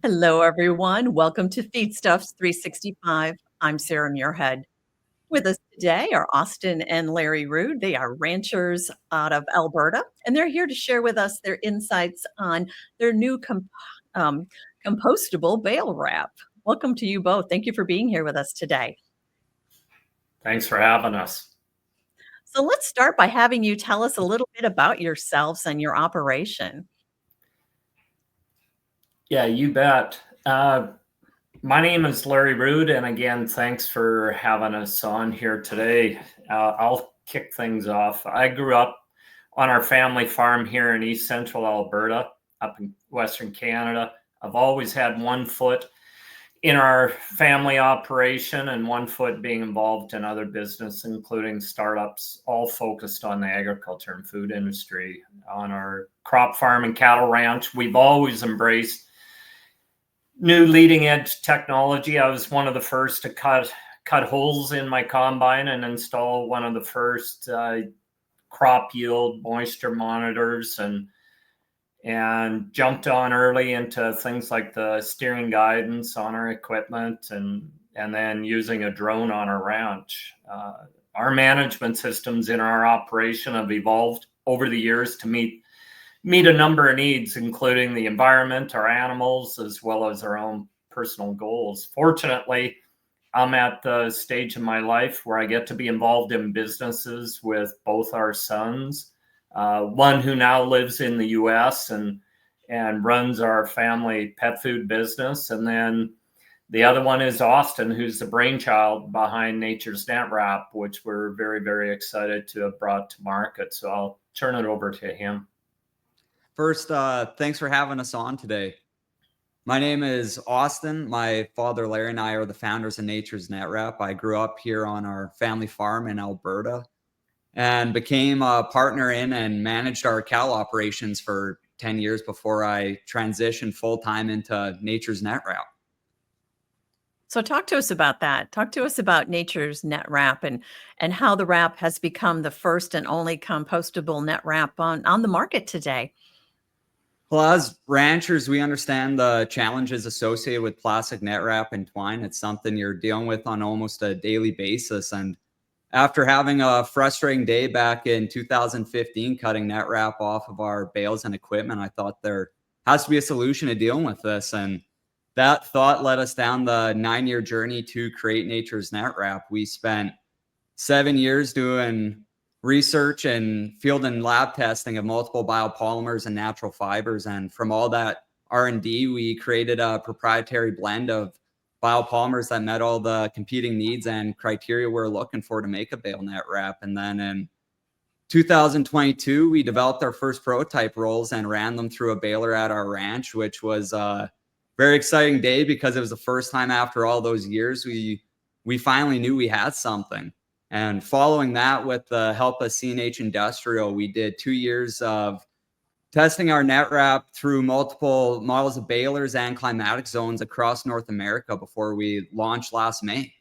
Hello, everyone. Welcome to Feedstuffs 365. I'm Sarah Muirhead. With us today are Austin and Larry Ruud. They are ranchers out of Alberta, and they're here to share with us their insights on their new um, compostable bale wrap. Welcome to you both. Thank you for being here with us today. Thanks for having us. So let's start by having you tell us a little bit about yourselves and your operation. Yeah, you bet. My name is Larry Ruud, and again, thanks for having us on here today. I'll kick things off. I grew up on our family farm here in East Central Alberta, up in Western Canada. I've always had one foot in our family operation and one foot being involved in other business, including startups, all focused on the agriculture and food industry. On our crop farm and cattle ranch, we've always embraced new leading edge technology. I was one of the first to cut holes in my combine and install one of the first crop yield moisture monitors, and jumped on early into things like the steering guidance on our equipment, and then using a drone on our ranch. Our management systems in our operation have evolved over the years to meet a number of needs, including the environment, our animals, as well as our own personal goals. Fortunately, I'm at the stage in my life where I get to be involved in businesses with both our sons, one who now lives in the US and runs our family pet food business. And then the other one is Austin, who's the brainchild behind Nature's Net Wrap, which we're very, very excited to have brought to market. So I'll turn it over to him. First, thanks for having us on today. My name is Austin. My father, Larry, and I are the founders of Nature's Net Wrap. I grew up here on our family farm in Alberta and became a partner in and managed our cattle operations for 10 years before I transitioned full-time into Nature's Net Wrap. So talk to us about that. Talk to us about Nature's Net Wrap and how the wrap has become the first and only compostable net wrap on the market today. Well, as ranchers, we understand the challenges associated with plastic net wrap and twine. It's something you're dealing with on almost a daily basis. And after having a frustrating day back in 2015, cutting net wrap off of our bales and equipment, I thought there has to be a solution to dealing with this. And that thought led us down the 9-year journey to create Nature's Net Wrap. We spent 7 years doing research and field and lab testing of multiple biopolymers and natural fibers. And from all that R&D, we created a proprietary blend of biopolymers that met all the competing needs and criteria we're looking for to make a bale net wrap. And then in 2022, we developed our first prototype rolls and ran them through a baler at our ranch, which was a very exciting day because it was the first time after all those years we finally knew we had something. And following that, with the help of CNH Industrial, we did 2 years of testing our net wrap through multiple models of balers and climatic zones across North America before we launched last May.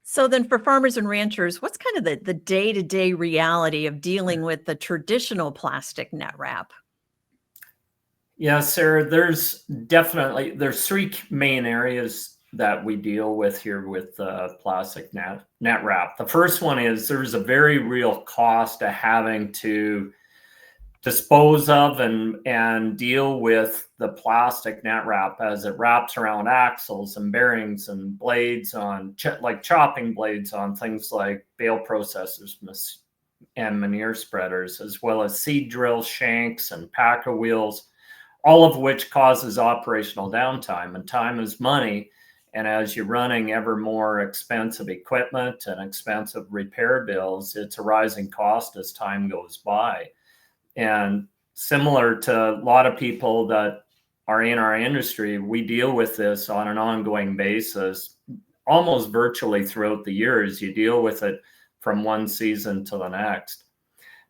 So then for farmers and ranchers, what's kind of the day-to-day reality of dealing with the traditional plastic net wrap? Yeah, Sarah, there's 3 main areas that we deal with here with plastic net wrap. The first one is there's a very real cost to having to dispose of and deal with the plastic net wrap as it wraps around axles and bearings and blades on like chopping blades on things like bale processors and manure spreaders, as well as seed drill shanks and packer wheels, all of which causes operational downtime, and time is money. And as you're running ever more expensive equipment and expensive repair bills, it's a rising cost as time goes by. And similar to a lot of people that are in our industry, we deal with this on an ongoing basis, almost virtually throughout the years. You deal with it from one season to the next.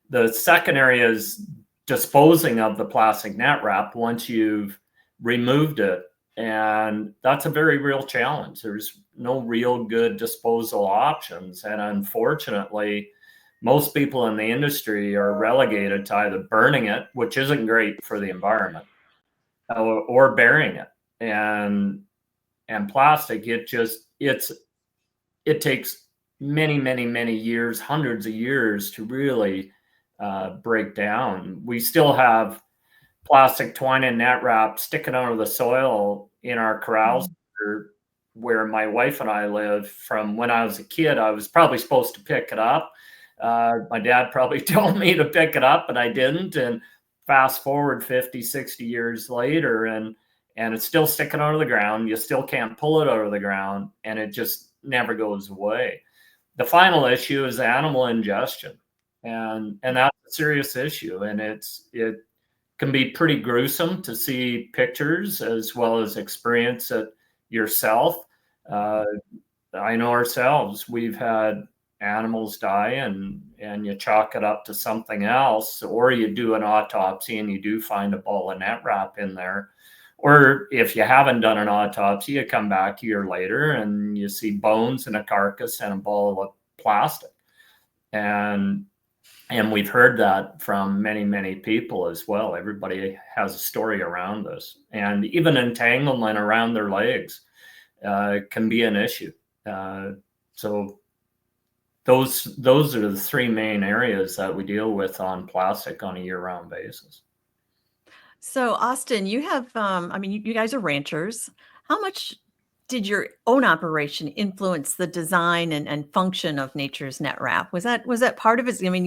The second area is disposing of the plastic net wrap once you've removed it. And that's a very real challenge. There's no real good disposal options. And unfortunately, most people in the industry are relegated to either burning it, which isn't great for the environment, or burying it. And plastic, it takes many years, hundreds of years to really break down. We still have plastic twine and net wrap sticking out of the soil in our corrals where my wife and I live. From when I was a kid, I was probably supposed to pick it up. My dad probably told me to pick it up, but I didn't. And fast forward 50, 60 years later, and it's still sticking out of the ground. You still can't pull it out of the ground, and it just never goes away. The final issue is animal ingestion, and that's a serious issue, and it can be pretty gruesome to see pictures as well as experience it yourself. I know ourselves, we've had animals die, and you chalk it up to something else, or you do an autopsy and you do find a ball of net wrap in there. Or if you haven't done an autopsy, you come back a year later and you see bones and a carcass and a ball of plastic. And we've heard that from many people as well. Everybody has a story around this. And even entanglement around their legs can be an issue. So those are the three main areas that we deal with on plastic on a year-round basis. So, Austin, you have, I mean, you guys are ranchers. How much did your own operation influence the design and function of Nature's Net Wrap? Was that part of it? I mean,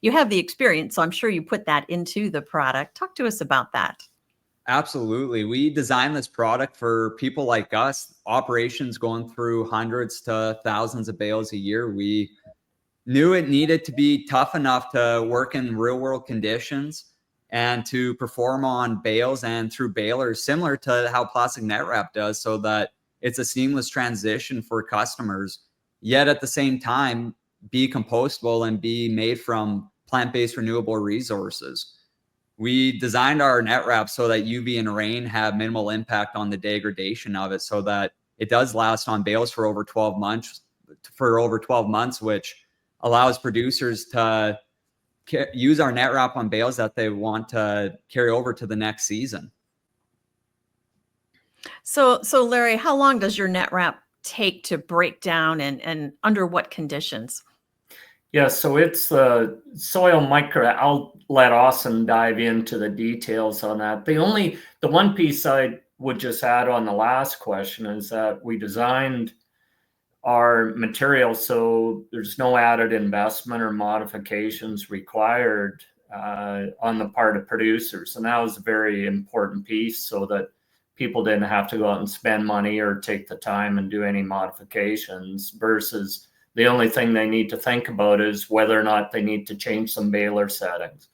you have the experience, so I'm sure you put that into the product. Talk to us about that. Absolutely. We designed this product for people like us, operations going through hundreds to thousands of bales a year. We knew it needed to be tough enough to work in real world conditions and to perform on bales and through balers, similar to how plastic net wrap does, so that it's a seamless transition for customers, yet at the same time be compostable and be made from plant-based renewable resources. We designed our net wrap so that UV and rain have minimal impact on the degradation of it, so that it does last on bales for over 12 months, which allows producers to use our net wrap on bales that they want to carry over to the next season. So Larry, how long does your net wrap take to break down, and under what conditions? Yeah, so it's the soil micro. I'll let Austin dive into the details on that. The one piece I would just add on the last question is that we designed our material so there's no added investment or modifications required on the part of producers. And that was a very important piece, so that people didn't have to go out and spend money or take the time and do any modifications, versus the only thing they need to think about is whether or not they need to change some baler settings.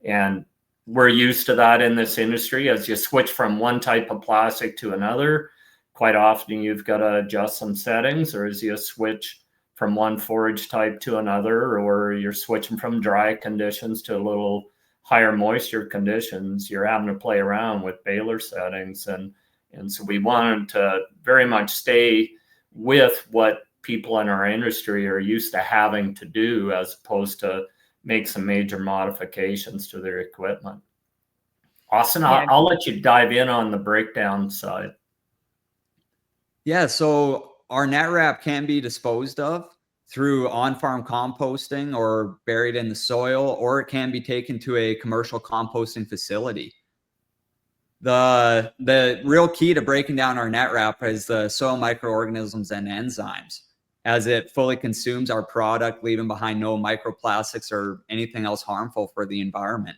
And we're used to that in this industry. As you switch from one type of plastic to another, quite often you've got to adjust some settings, or as you switch from one forage type to another, or you're switching from dry conditions to a little higher moisture conditions, you're having to play around with baler settings. And so we wanted to very much stay with what people in our industry are used to having to do, as opposed to make some major modifications to their equipment. Austin, I'll let you dive in on the breakdown side. Yeah, so our net wrap can be disposed of through on-farm composting or buried in the soil, or it can be taken to a commercial composting facility. The real key to breaking down our net wrap is the soil microorganisms and enzymes, as it fully consumes our product, leaving behind no microplastics or anything else harmful for the environment.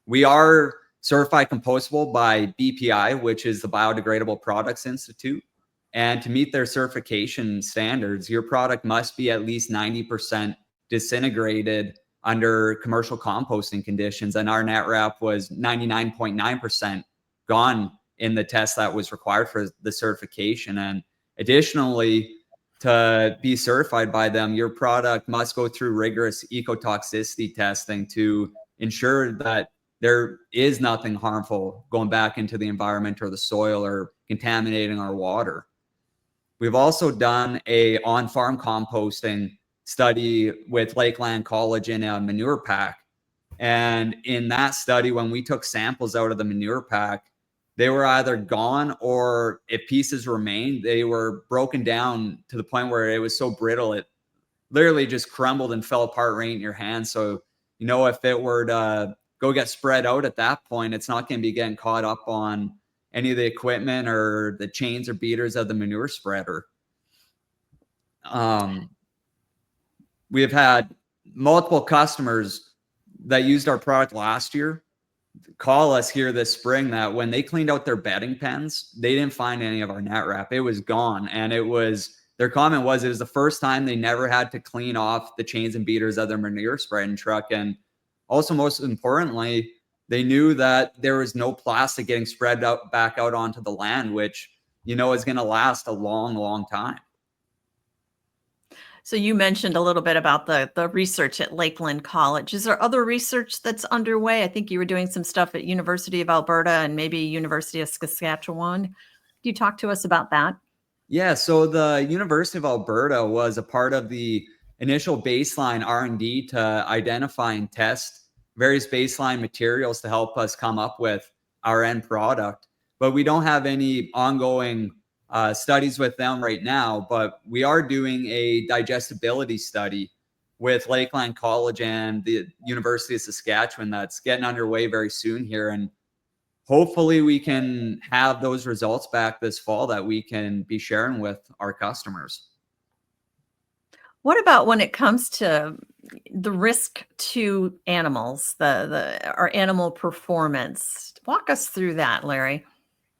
We are certified compostable by BPI, which is the Biodegradable Products Institute. And to meet their certification standards, your product must be at least 90% disintegrated under commercial composting conditions. And our net wrap was 99.9% gone in the test that was required for the certification. And additionally, to be certified by them, your product must go through rigorous ecotoxicity testing to ensure that there is nothing harmful going back into the environment or the soil or contaminating our water. We've also done a on-farm composting study with Lakeland College in a manure pack. And in that study, when we took samples out of the manure pack, they were either gone, or if pieces remained, they were broken down to the point where it was so brittle it literally just crumbled and fell apart right in your hand. So, if it were to go get spread out at that point, it's not going to be getting caught up on any of the equipment or the chains or beaters of the manure spreader. We have had multiple customers that used our product last year call us here this spring that when they cleaned out their bedding pens, they didn't find any of our net wrap. It was gone. And their comment was, it was the first time they never had to clean off the chains and beaters of their manure spreading truck. And also, most importantly, they knew that there was no plastic getting spread out back out onto the land, which, is going to last a long, long time. So you mentioned a little bit about the research at Lakeland College. Is there other research that's underway? I think you were doing some stuff at University of Alberta and maybe University of Saskatchewan. Can you talk to us about that? Yeah, so the University of Alberta was a part of the initial baseline R&D to identify and test various baseline materials to help us come up with our end product. But we don't have any ongoing studies with them right now, but we are doing a digestibility study with Lakeland College and the University of Saskatchewan that's getting underway very soon here. And hopefully we can have those results back this fall that we can be sharing with our customers. What about when it comes to the risk to animals, our animal performance? Walk us through that, Larry.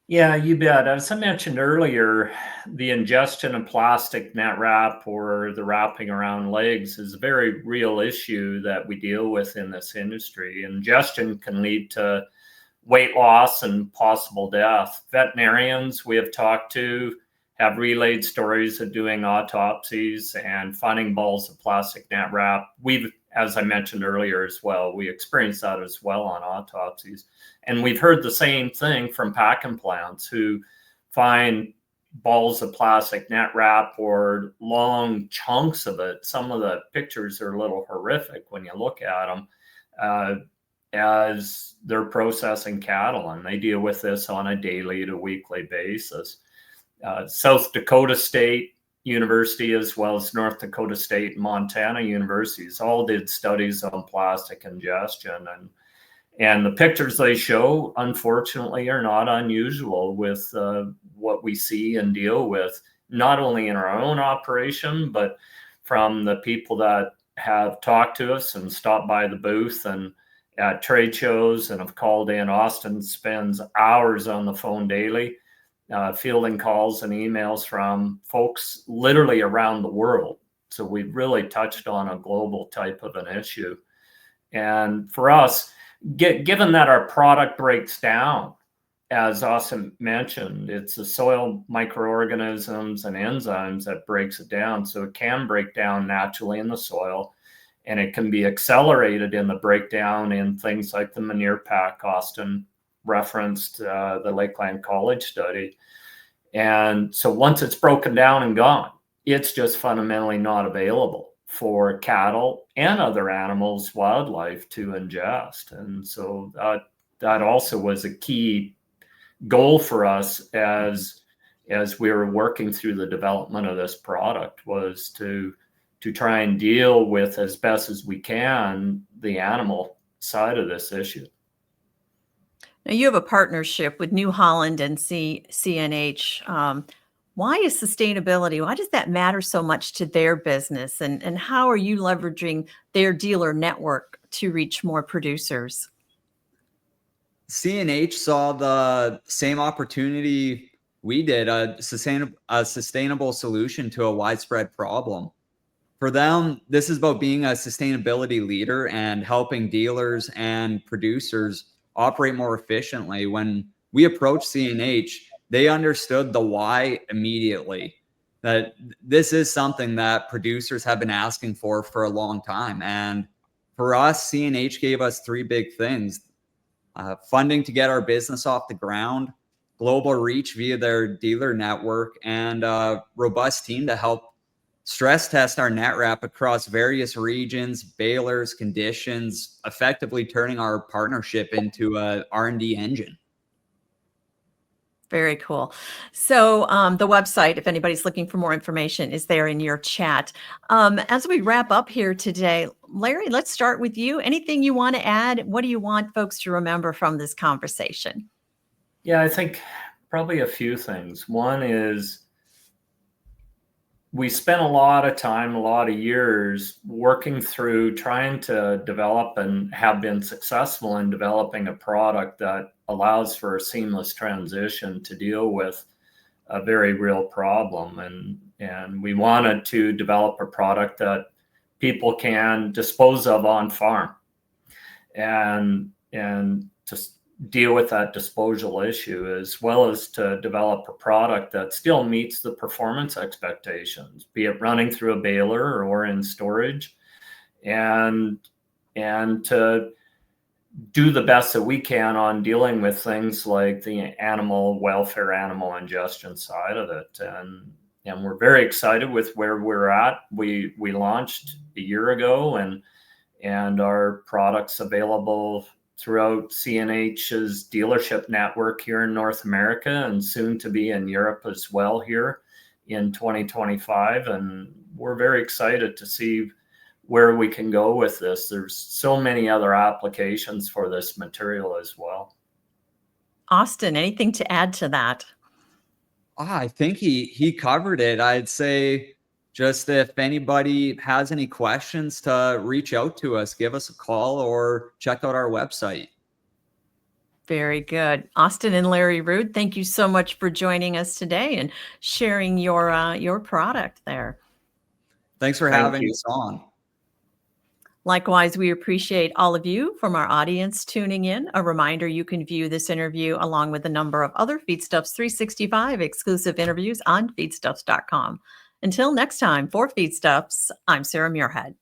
Yeah, you bet. As I mentioned earlier, the ingestion of plastic net wrap or the wrapping around legs is a very real issue that we deal with in this industry. Ingestion can lead to weight loss and possible death. Veterinarians we have talked to have relayed stories of doing autopsies and finding balls of plastic net wrap. We've, as I mentioned earlier as well, we experienced that as well on autopsies. And we've heard the same thing from pack implants who find balls of plastic net wrap or long chunks of it. Some of the pictures are a little horrific when you look at them as they're processing cattle, and they deal with this on a daily to weekly basis. South Dakota State University, as well as North Dakota State and Montana universities, all did studies on plastic ingestion, and the pictures they show, unfortunately, are not unusual with what we see and deal with, not only in our own operation, but from the people that have talked to us and stopped by the booth and at trade shows and have called in. Austin spends hours on the phone daily, fielding calls and emails from folks literally around the world. So we've really touched on a global type of an issue. And for us, given that our product breaks down, as Austin mentioned, it's the soil microorganisms and enzymes that breaks it down. So it can break down naturally in the soil, and it can be accelerated in the breakdown in things like the manure pack. Austin referenced the Lakeland College study. And so once it's broken down and gone, it's just fundamentally not available for cattle and other animals, wildlife to ingest. And so that also was a key goal for us as we were working through the development of this product, was to try and deal with as best as we can the animal side of this issue. Now you have a partnership with New Holland and CNH. Why is sustainability, why does that matter so much to their business? And how are you leveraging their dealer network to reach more producers? CNH saw the same opportunity we did, a sustainable solution to a widespread problem. For them, this is about being a sustainability leader and helping dealers and producers operate more efficiently. When we approached CNH, they understood the why immediately, that this is something that producers have been asking for a long time. And for us, CNH gave us three big things: funding to get our business off the ground, global reach via their dealer network, and a robust team to help stress test our net wrap across various regions, balers, conditions, effectively turning our partnership into a R&D engine. Very cool. So, the website, if anybody's looking for more information, is there in your chat. As we wrap up here today, Larry, let's start with you. Anything you want to add? What do you want folks to remember from this conversation? Yeah, I think probably a few things. One is we spent a lot of time, a lot of years working through trying to develop and have been successful in developing a product that allows for a seamless transition to deal with a very real problem. And we wanted to develop a product that people can dispose of on farm and just deal with that disposal issue, as well as to develop a product that still meets the performance expectations, be it running through a baler or in storage, and to do the best that we can on dealing with things like the animal welfare, animal ingestion side of it. And we're very excited with where we're at. We launched a year ago, and our products available throughout CNH's dealership network here in North America, and soon to be in Europe as well here in 2025. And we're very excited to see where we can go with this. There's so many other applications for this material as well. Austin, anything to add to that? I think he covered it. I'd say just if anybody has any questions, to reach out to us, give us a call or check out our website. Very good. Austin and Larry Ruud, thank you so much for joining us today and sharing your product there. Thanks for having us on. Likewise, we appreciate all of you from our audience tuning in. A reminder, you can view this interview along with a number of other Feedstuffs 365 exclusive interviews on feedstuffs.com. Until next time, for Feedstuffs, I'm Sarah Muirhead.